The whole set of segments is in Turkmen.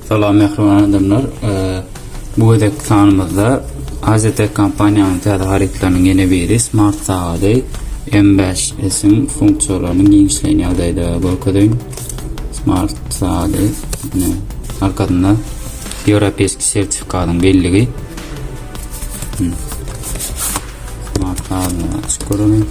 Salam mehriban adamlar. Bu edek sanımızda AZT kampanyanın tədariqlərinin yeni biri Smart Saat'ı M5 isim funksiyonlarının genişleyini adayda bölkədəyim. Smart Saat'ı arkasında Europeski sertifikatın belliği. Smart Saat'ı açık görünüyor.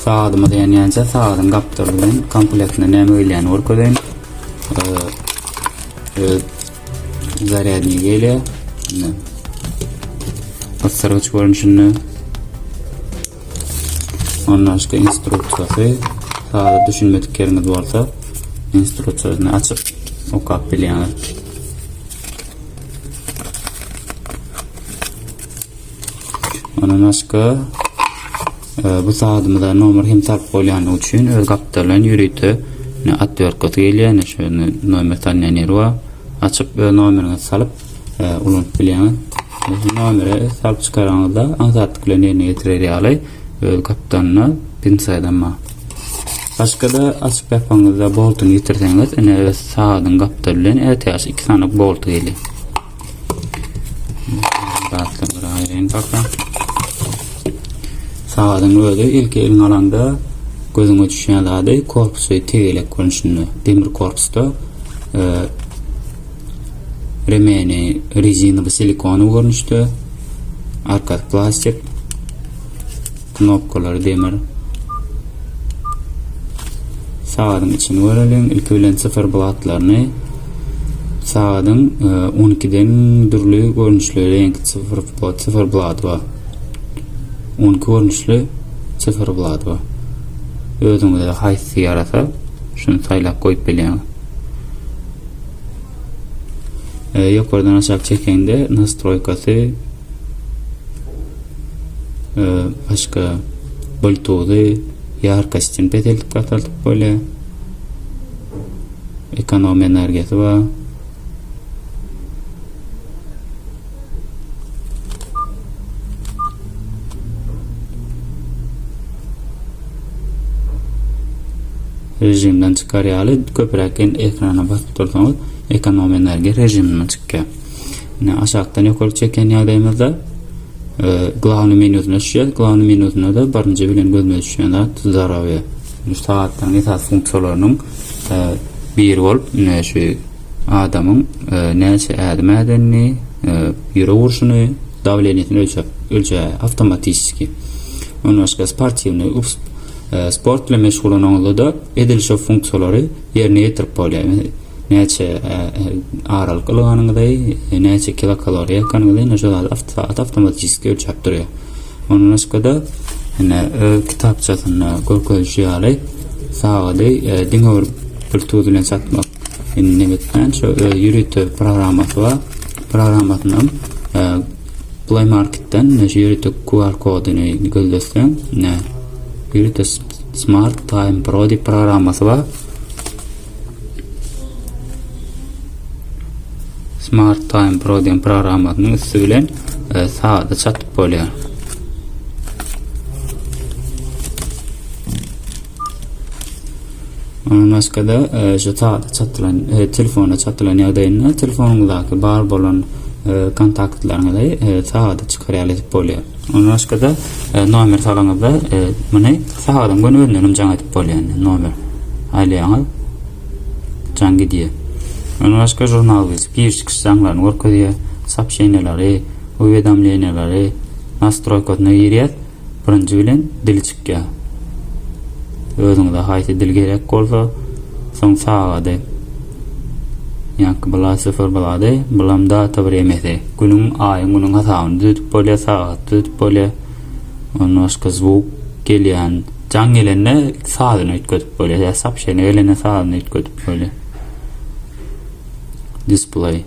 Sağadıma dayanınca sağadın kaptırılığın kompleksine nemöyleyeni orkudayım. Zaryadını geliyor. Basırgıç görünüşünü. Ondan sonra instruksiyası. Sağada düşünmedikleriniz varsa instruksiyasını açıp okuyup biliyorlar. Ondan sonra bu saatımda nomer hem sarp qo'yilgani uchun o'z kapitalarini yuriti atverkot kelgan shu nomer tanlanirwa açıp nomerini salıp ulanıp bilýän nomeri salıp çıkarağınızda ansatlıklarını yerine getirilýär öz kapitalinya pinsaydama başka da açıp yapağınızda boltunu yitirseňiz ene saatyň kapitalinden ETH 2 sanok bolt gelýär. Saatlar aýryn bakma. Sağadın öyle ilk elin alanda gözüme düşen aday korpusu tegelek görünüşünü demir korpusta remeni rezini ve silikonu görünüştü. Arka plastik knopkaları demir. Sağadın için verelim ilk ölen sıfır blatlarını sağadın 12'den dürlü görünüşlü renk sıfır blat var. 10 görünüşlü sıfır blad var. Özüňizde haýsy ýarasa, şunu saýlap goýup bilýän. Ýokardan aşağı çekende nastroykasy başka boltuzy, ýarkasyny bedelip gataldyp bolýar. Ekonomi energiýasy var. Rejimden çıkaryalı köpürekken ekrana basıp dursanız ekonomi enerji rejiminden çıkıyor. Aşağıdan yukarı çeken yağdayımızda glavny menüsüne düşüyor. Glavny menüsüne de barınca bilen gözüme düşüyor. Zaravı. Saattan esas funksiyonlarının bir olup şu adamın neyse edemediğini yürü vuruşunu davleniyetini ölçüyor. Avtomatiski. Onun başka sportivni sport ile meşgul olanlarda edilişe funksiyonları yerine getirip bolýar. Näçe aralyk alanyňyzda, näçe kilokaloriýa yakanyňyzda näçe avtomatik ölçäp durýar. Onun başga kitapçasyny görkezýär. Sagady diňe bir tuzu bilen satmak. Nimetden şu ýürütü programmasy var. Programmasyny Play Market'ten ýürütü QR koduny gözleseň, ýürütü Smart Time Pro diýip programmasy var. Smart Time Pro diýen programmasynyň üstü bilen saatda çatyp bolýar. Onun başga da şu saatda çatylan telefona çatylan ýagdaýynda telefonuňyzdaky bar bolan kontaktlaryňy saatda çykarýalyp bolýar. Onun başga da nomer salaňyzda mene saatdan gönüllünim jaň atyp bolýar nomer. Aýlaňyz jaň gidýär. Onun başga jurnallar, giriş jaňlaryny görkezýär, sapşeýnelери, уведомленияları, настройкаsyna girýär. Birinji bilen dil çykýar. Özüňizde haýsy dil gerek bolsa, soň sagady ýa-da bula sıfır bulady, bulam data biremesi. Günüň aýyň günüň hasabyny düzüp bolýar, saat düzüp bolýar. Onun başga zwuk gelýän, jaň gelende saatyny ötkötüp bolýar, sapşeýne gelende saatyny ötkötüp bolýar. Display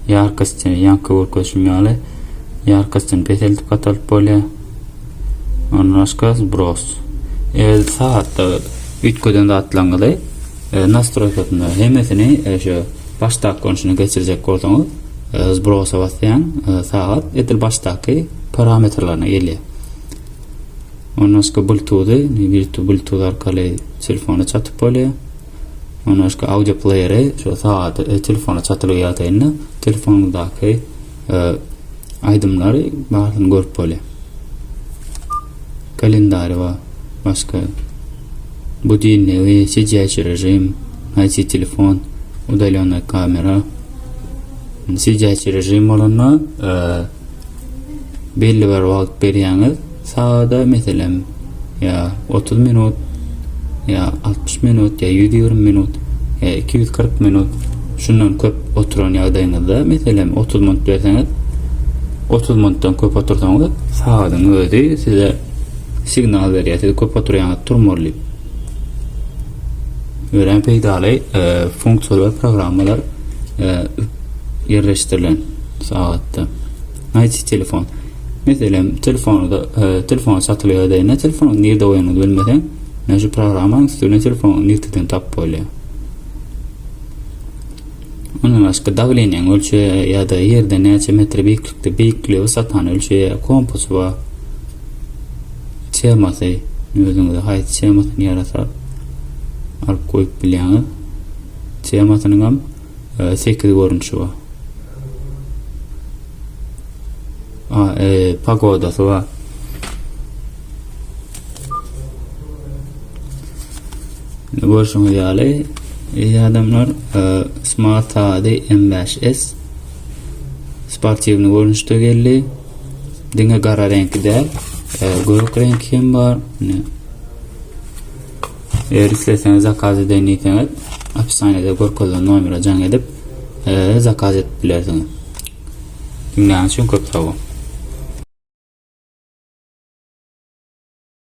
ýarkasyny ýanky görkezýär, ýarkasyny betelip gatalyp bolýar. Onun başga browse. Saatda ütköden atlangyly nastroykasyny hemesini şu başta konuşunu geçirecek bolsaňyz zbrosa basýan saat etil başdaky parametrlerine gelýär. Ondan sonra Bluetooth arkaly telefona çatyp bolýar. Ondan sonra audio player'e şu saat telefona çatylýar ýagdaýynda telefondaky aýdymlary barlygyny görüp bolýar. Kalendary we başga budilnik, sидячий режим, найти телефон, удалённая камера. Sидячий режим bolanda belli bir wagt berýäňiz, saada meselem ya 30 minut ya 60 minut ya 120 minut ya 240 minut şundan köp oturan ýagdaýynda meselem 30 minut berseňiz 30 minutdan köp otursaňyz saatyň özi size signal berýär, köp oturýan turmurly. Ören peýdaly funksiýon we programmalar yerleştirilen saatda. Näçe telefon. Meselem telefon satılýar diýende telefon nerede oýanyny bilmesen, näçe programmaň üstüne telefon nereden tap bolýar. Ondan başga dawlenýän ölçüýe ýa-da ýerde näçe metre beýiklikde satan ölçüýe kompas we çemasy, özüňizde haýt çemasyny ýarasa alyp goýup bilýäňiz. Çemasynyň hem 8 görünüşi var. Pagodası var. Görüşüňiz ýaly adamlar Smart HD M5S sportivny görünüşde geldi. Diňe gara renkde, görük renki hem bar. Eğer isterseniz zakaz edeňiz, hapishanede görkezden nomera jaň edip zakaz edip bilersiniz. Dinleýän üçin köp sag bolun.